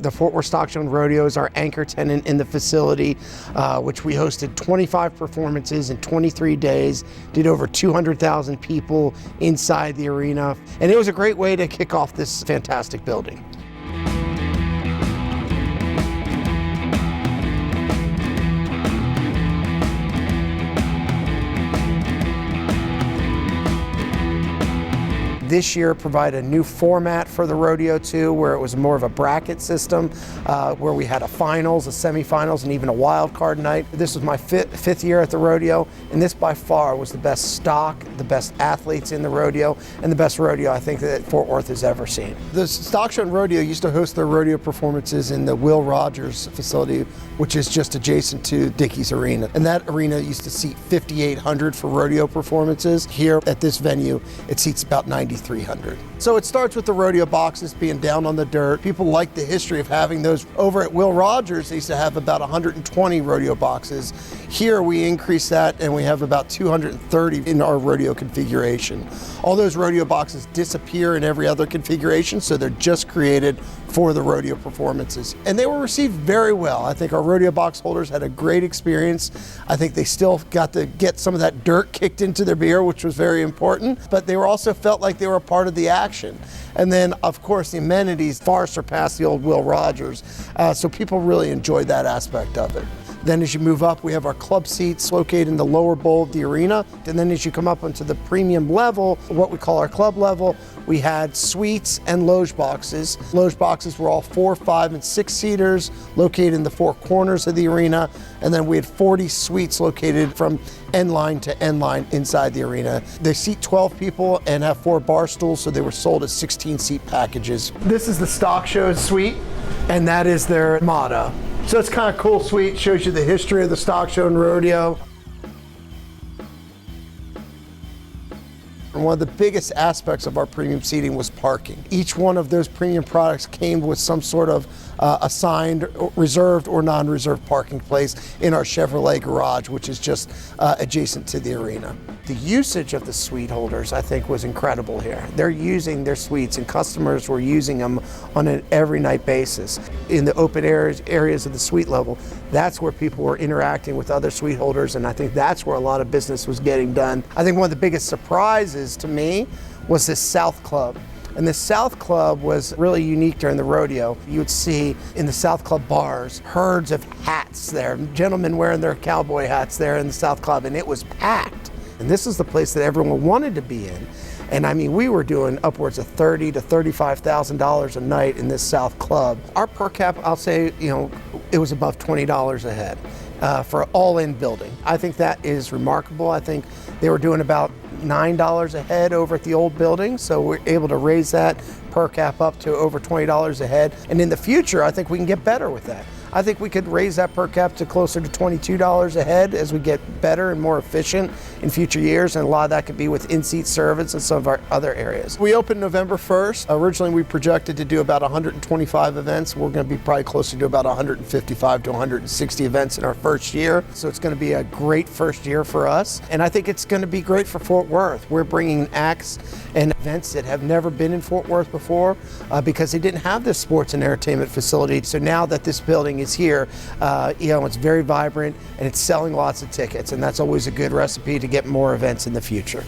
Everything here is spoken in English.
The Fort Worth Stock Show and Rodeo is our anchor tenant in the facility, which we hosted 25 performances in 23 days, did over 200,000 people inside the arena, and it was a great way to kick off this fantastic building. This year provided a new format for the rodeo too, where it was more of a bracket system, where we had a finals, a semifinals, and even a wild card night. This was my fifth year at the rodeo, and this by far was the best stock, the best athletes in the rodeo, and the best rodeo I think that Fort Worth has ever seen. The Stock Show and Rodeo used to host their rodeo performances in the Will Rogers facility, which is just adjacent to Dickies Arena. And that arena used to seat 5,800 for rodeo performances. Here at this venue, it seats about 9,300. So it starts with the rodeo boxes being down on the dirt. People like the history of having those. Over at Will Rogers, they used to have about 120 rodeo boxes. Here we increased that and we have about 230 in our rodeo configuration. All those rodeo boxes disappear in every other configuration, so they're just created for the rodeo performances. And they were received very well. I think our rodeo box holders had a great experience. I think they still got to get some of that dirt kicked into their beer, which was very important, but they were also felt like they were a part of the action. And then, of course, the amenities far surpassed the old Will Rogers, so people really enjoyed that aspect of it. Then as you move up, we have our club seats located in the lower bowl of the arena. And then as you come up onto the premium level, what we call our club level, we had suites and loge boxes. Loge boxes were all 4, 5, and 6 seaters located in the 4 corners of the arena. And then we had 40 suites located from end line to end line inside the arena. They seat 12 people and have 4 bar stools, so they were sold as 16-seat packages. This is the Stock Show suite, and that is their motto. So it's kind of cool suite, shows you the history of the Stock Show and Rodeo. And one of the biggest aspects of our premium seating was parking. Each one of those premium products came with some sort of assigned, reserved or non-reserved parking place in our Chevrolet garage, which is just adjacent to the arena. The usage of the suite holders, I think, was incredible here. They're using their suites and customers were using them on an every night basis. In the open areas of the suite level, that's where people were interacting with other suite holders, and I think that's where a lot of business was getting done. I think one of the biggest surprises to me was this South Club. And the South Club was really unique during the rodeo. You would see in the South Club bars herds of hats there, gentlemen wearing their cowboy hats there in the South Club, and it was packed. And this is the place that everyone wanted to be in. And I mean, we were doing upwards of $30,000 to $35,000 a night in this South Club. Our per cap, I'll say, it was above $20 a head for all-in building. I think that is remarkable. I think they were doing about $9 a head over at the old building, so we're able to raise that per cap up to over $20 a head. And in the future, I think we can get better with that. I think we could raise that per cap to closer to $22 a head as we get better and more efficient in future years, and a lot of that could be with in-seat service and some of our other areas. We opened November 1st. Originally we projected to do about 125 events. We're going to be probably closer to about 155 to 160 events in our first year. So it's going to be a great first year for us, and I think it's going to be great for Fort Worth. We're bringing acts and events that have never been in Fort Worth before because they didn't have this sports and entertainment facility. So now that this building is here, it's very vibrant and it's selling lots of tickets, and that's always a good recipe to get more events in the future.